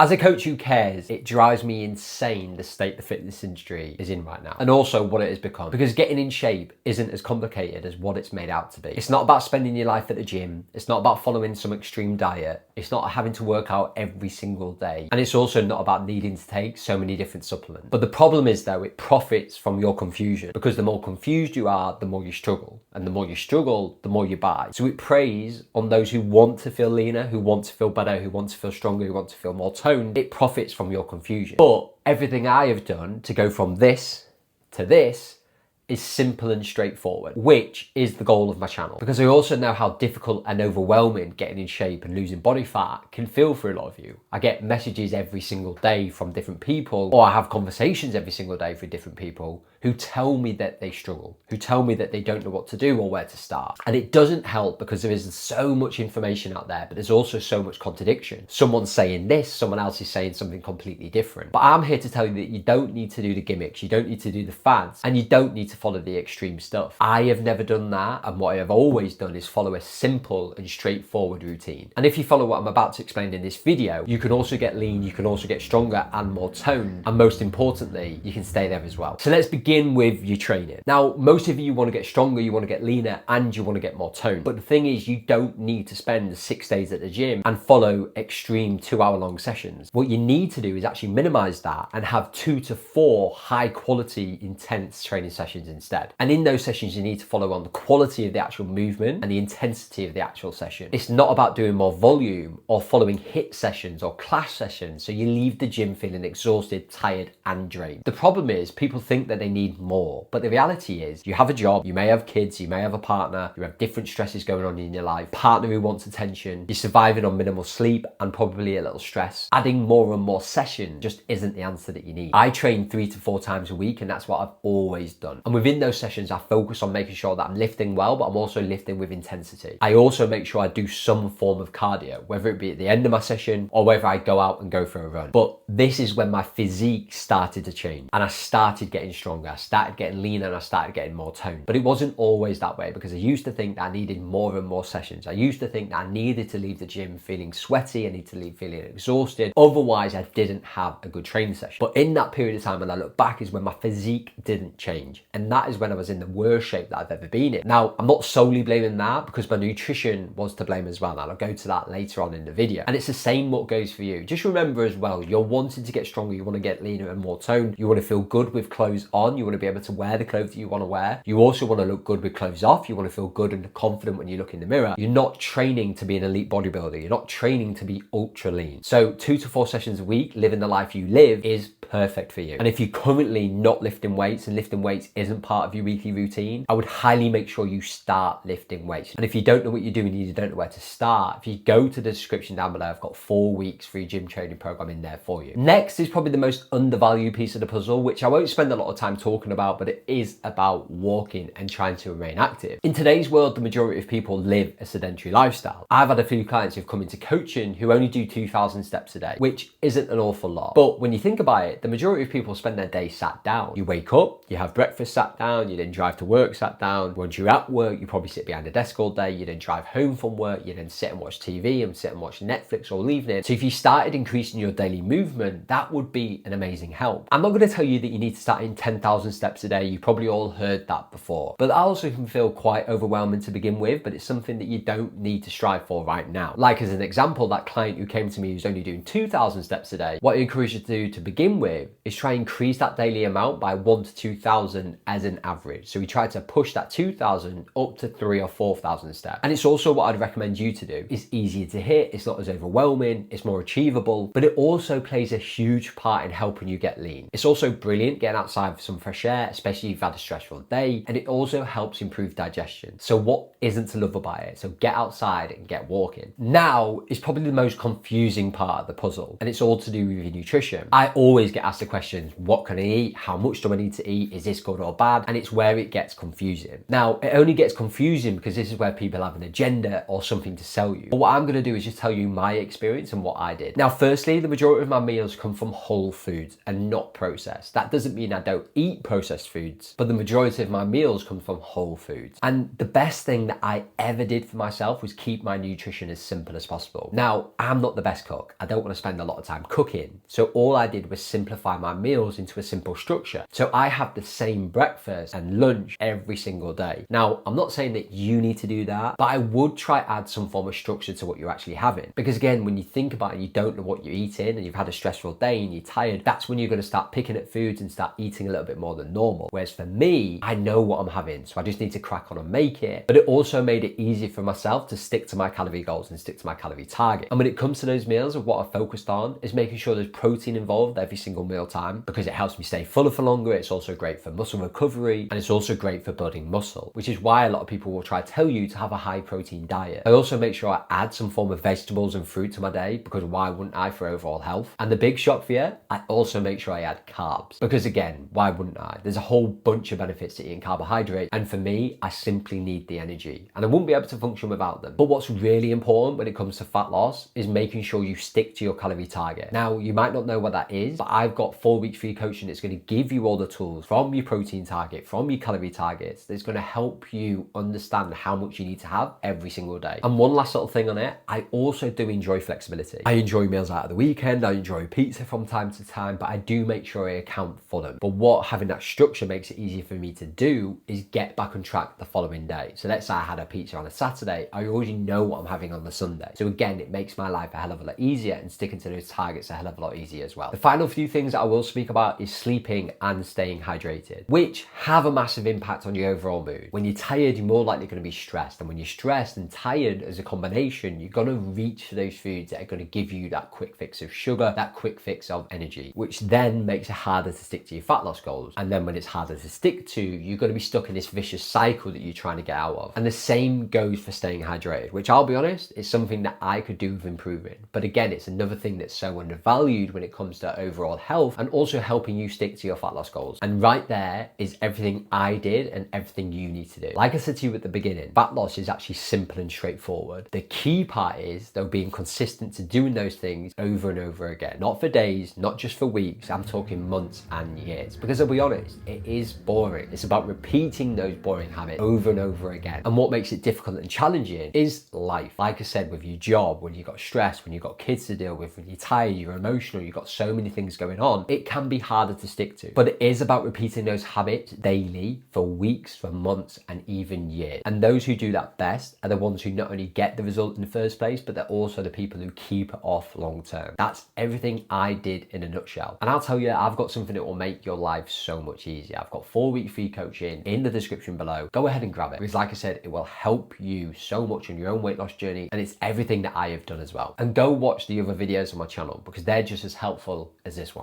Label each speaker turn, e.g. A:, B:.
A: As a coach who cares, it drives me insane the state the fitness industry is in right now, and also what it has become. Because getting in shape isn't as complicated as what it's made out to be. It's not about spending your life at the gym. It's not about following some extreme diet. It's not having to work out every single day. And it's also not about needing to take so many different supplements. But the problem is though, it profits from your confusion, because the more confused you are, the more you struggle. And the more you struggle, the more you buy. So it preys on those who want to feel leaner, who want to feel better, who want to feel stronger, who want to feel more toned. It profits from your confusion. But everything I have done to go from this to this is simple and straightforward, which is the goal of my channel. Because I also know how difficult and overwhelming getting in shape and losing body fat can feel for a lot of you. I get messages every single day from different people, or I have conversations every single day with different people who tell me that they struggle, who tell me that they don't know what to do or where to start. And it doesn't help because there is so much information out there, but there's also so much contradiction. Someone's saying this, someone else is saying something completely different. But I'm here to tell you that you don't need to do the gimmicks, you don't need to do the fads, and you don't need to follow the extreme stuff. I have never done that, and what I have always done is follow a simple and straightforward routine. And if you follow what I'm about to explain in this video, you can also get lean, you can also get stronger and more toned, and most importantly, you can stay there as well. So let's begin with your training. Now, most of you want to get stronger, you want to get leaner, and you want to get more toned. But the thing is, you don't need to spend 6 days at the gym and follow extreme 2-hour-long sessions. What you need to do is actually minimize that and have 2 to 4 high quality, intense training sessions instead. And in those sessions, you need to follow on the quality of the actual movement and the intensity of the actual session. It's not about doing more volume or following HIIT sessions or class sessions, so you leave the gym feeling exhausted, tired, and drained. The problem is, people think that they need more, but the reality is, you have a job, you may have kids, you may have a partner, you have different stresses going on in your life, partner who wants attention, you're surviving on minimal sleep and probably a little stress. Adding more and more sessions just isn't the answer that you need. I train 3 to 4 times a week, and that's what I've always done. And within those sessions, I focus on making sure that I'm lifting well, but I'm also lifting with intensity. I also make sure I do some form of cardio, whether it be at the end of my session or whether I go out and go for a run. But this is when my physique started to change and I started getting stronger. I started getting leaner and I started getting more toned. But it wasn't always that way, because I used to think that I needed more and more sessions. I used to think that I needed to leave the gym feeling sweaty, I needed to leave feeling exhausted. Otherwise, I didn't have a good training session. But in that period of time, when I look back, is when my physique didn't change. And that is when I was in the worst shape that I've ever been in. Now, I'm not solely blaming that, because my nutrition was to blame as well. And I'll go to that later on in the video. And it's the same what goes for you. Just remember as well, you're wanting to get stronger, you want to get leaner and more toned, you want to feel good with clothes on, you want to be able to wear the clothes that you want to wear. You also want to look good with clothes off. You want to feel good and confident when you look in the mirror. You're not training to be an elite bodybuilder. You're not training to be ultra lean. So 2 to 4 sessions a week, living the life you live, is perfect for you. And if you're currently not lifting weights and lifting weights isn't part of your weekly routine, I would highly make sure you start lifting weights. And if you don't know what you're doing, you don't know where to start, if you go to the description down below, I've got 4 weeks free gym training program in there for you. Next is probably the most undervalued piece of the puzzle, which I won't spend a lot of time talking about, but it is about walking and trying to remain active. In today's world, the majority of people live a sedentary lifestyle. I've had a few clients who've come into coaching who only do 2,000 steps a day, which isn't an awful lot. But when you think about it, the majority of people spend their day sat down. You wake up, you have breakfast sat down, you then drive to work sat down. Once you're at work, you probably sit behind a desk all day, you then drive home from work, you then sit and watch TV and sit and watch Netflix all evening. So if you started increasing your daily movement, that would be an amazing help. I'm not going to tell you that you need to start in 10,000 steps a day. You probably all heard that before. But that also can feel quite overwhelming to begin with, but it's something that you don't need to strive for right now. Like as an example, that client who came to me who's only doing 2,000 steps a day, what I encourage you to do to begin with is try and increase that daily amount by 1 to 2,000 as an average. So we try to push that 2,000 up to 3,000 or 4,000 steps. And it's also what I'd recommend you to do. It's easier to hit, it's not as overwhelming, it's more achievable, but it also plays a huge part in helping you get lean. It's also brilliant getting outside for some fresh air, especially if you've had a stressful day, and it also helps improve digestion. So what isn't to love about it? So get outside and get walking. Now is probably the most confusing part of the puzzle, and it's all to do with your nutrition. I always get asked the questions, what can I eat? How much do I need to eat? Is this good or bad, and it's where it gets confusing. Now, it only gets confusing because this is where people have an agenda or something to sell you. But what I'm gonna do is just tell you my experience and what I did. Now, firstly, the majority of my meals come from whole foods and not processed. That doesn't mean I don't eat processed foods, but the majority of my meals come from whole foods. And the best thing that I ever did for myself was keep my nutrition as simple as possible. Now, I'm not the best cook. I don't want to spend a lot of time cooking. So all I did was simplify my meals into a simple structure. So I have the same breakfast and lunch every single day. Now, I'm not saying that you need to do that, but I would try add some form of structure to what you're actually having. Because again, when you think about it and you don't know what you're eating and you've had a stressful day and you're tired, that's when you're going to start picking at foods and start eating a little bit more than normal. Whereas for me, I know what I'm having, so I just need to crack on and make it. But it also made it easier for myself to stick to my calorie goals and stick to my calorie target. And when it comes to those meals, of what I focused on is making sure there's protein involved every single meal time, because it helps me stay fuller for longer. It's also great for muscle recovery, and it's also great for building muscle, which is why a lot of people will try to tell you to have a high protein diet. I also make sure I add some form of vegetables and fruit to my day, because why wouldn't I, for overall health? And the big shock for you, I also make sure I add carbs, because again, why wouldn't I? There's a whole bunch of benefits to eating carbohydrates, and for me, I simply need the energy, and I wouldn't be able to function without them. But what's really important when it comes to fat loss is making sure you stick to your calorie target. Now, you might not know what that is, but I've got 4 weeks free coaching that's going to give you all the tools from your protein target, from your calorie targets, that's going to help you understand how much you need to have every single day. And one last little thing on it, I also do enjoy flexibility. I enjoy meals out of the weekend, I enjoy pizza from time to time, but I do make sure I account for them. But what having that structure makes it easier for me to do is get back on track the following day. So let's say I had a pizza on a Saturday, I already know what I'm having on the Sunday. So again, it makes my life a hell of a lot easier, and sticking to those targets a hell of a lot easier as well. The final few things that I will speak about is sleeping and staying hydrated, which have a massive impact on your overall mood. When you're tired, you're more likely going to be stressed. And when you're stressed and tired as a combination, you're going to reach for those foods that are going to give you that quick fix of sugar, that quick fix of energy, which then makes it harder to stick to your fat loss goals. And then when it's harder to stick to, you're going to be stuck in this vicious cycle that you're trying to get out of. And the same goes for staying hydrated, which I'll be honest, is something that I could do with improving. But again, it's another thing that's so undervalued when it comes to overall health and also helping you stick to your fat loss goals. And right there is everything I did and everything you need to do. Like I said to you at the beginning, fat loss is actually simple and straightforward. The key part is, though, being consistent to doing those things over and over again. Not for days, not just for weeks, I'm talking months and years. Because I'll be honest, it is boring. It's about repeating those boring habits over and over again. And what makes it difficult and challenging is life. Like I said, with your job, when you've got stress, when you've got kids to deal with, when you're tired, you're emotional, you've got so many things going on, it can be harder to stick to. But it is about repeating those habits daily for weeks, for months, and even years. And those who do that best are the ones who not only get the result in the first place, but they're also the people who keep it off long term. That's everything I did in a nutshell. And I'll tell you, I've got something that will make your life so much easier. I've got 4-week free coaching in the description below. Go ahead and grab it, because like I said, it will help you so much on your own weight loss journey, and it's everything that I have done as well. And go watch the other videos on my channel, because they're just as helpful as this one.